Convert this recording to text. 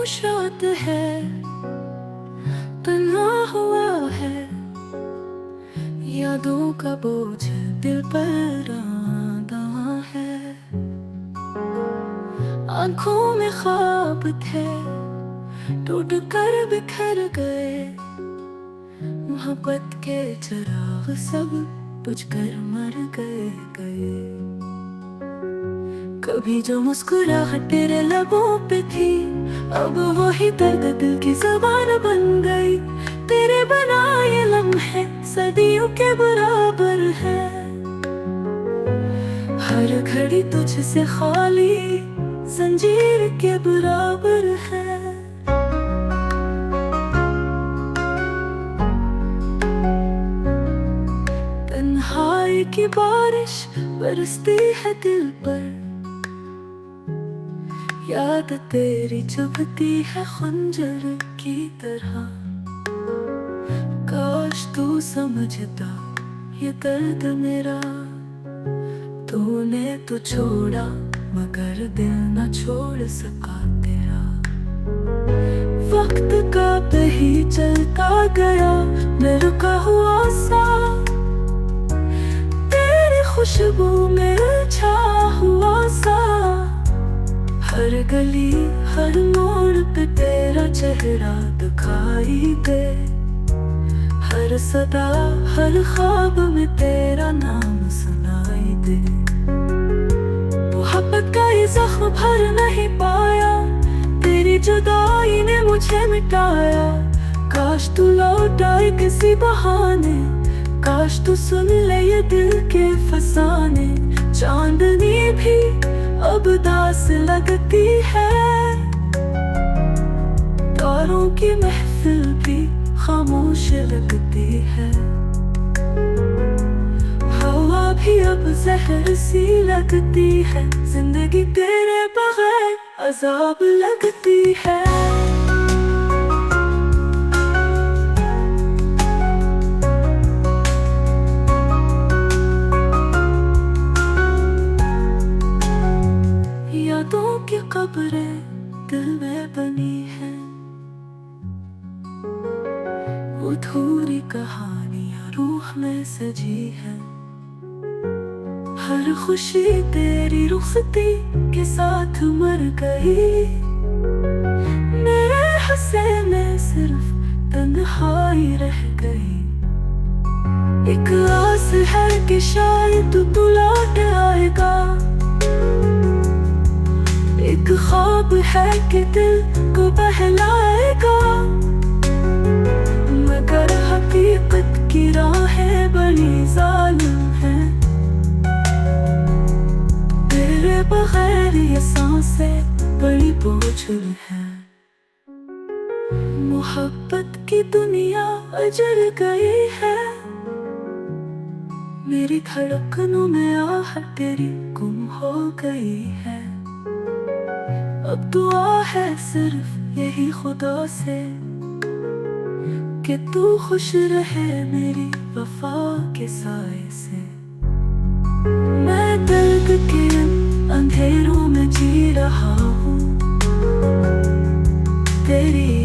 खामोश रात है, तन्हा हुआ है, यादों का बोझ दिल पर आदा है। आंखों में ख्वाब थे, टूट कर बिखर गए, मोहब्बत के चिराग सब बुझ कर मर गए। कभी जो मुस्कुराहट तेरे लबों पे थी, अब वही दर्द दिल की ज़बान बन गई। तेरे बनाए लम्हे सदियों के बराबर है, हर घड़ी तुझसे खाली जंजीर के बराबर है। तन्हाई की बारिश बरसती है दिल पर, याद तेरी चुभती है खंजर की तरह। काश तू समझता ये दर्द मेरा, तूने तो छोड़ा मगर दिल न छोड़ सका तेरा। वक्त का ही चलता गया, मैं रुका हुआ सा, तेरी खुशबू में छा हुआ सा। हर गली हर मोड़ पे तेरा चेहरा दिखाई दे, हर सदा हर ख्वाब में तेरा नाम सुनाई दे। मोहब्बत का ये जख्म भर नहीं पाया, तेरी जुदाई ने मुझे मिटाया। काश तू लौट आए किसी बहाने, काश तू सुन ले ये दिल के फसाने। चांदनी भी अब दास लगती है, तारों की महफिल भी खामोश लगती है। हवा भी अब जहर सी लगती है, जिंदगी तेरे बगैर अजाब लगती है। यादों की कब्रें दिल में बनी है, अधूरी कहानियां रूह में सजी है। हर खुशी तेरी रुखसती के साथ मर गई, मेरे हंसे में सिर्फ तन्हाई रह गई। एक आस है कि शायद तू लौट आएगा, एक ख्वाब है कि दिल को बहलाएगा। मगर हकीकत की राहें बड़ी जालिम है, तेरे बगैर ये सांसें बड़ी बोझिल है। मोहब्बत की दुनिया अजर गई है, मेरी धड़कनों में आहट तेरी गुम हो गई है। अब दुआ है सिर्फ यही खुदा से कि तू खुश रहे मेरी वफा के साए से। मैं दर्द के अंधेरों में जी रहा हूँ, तेरी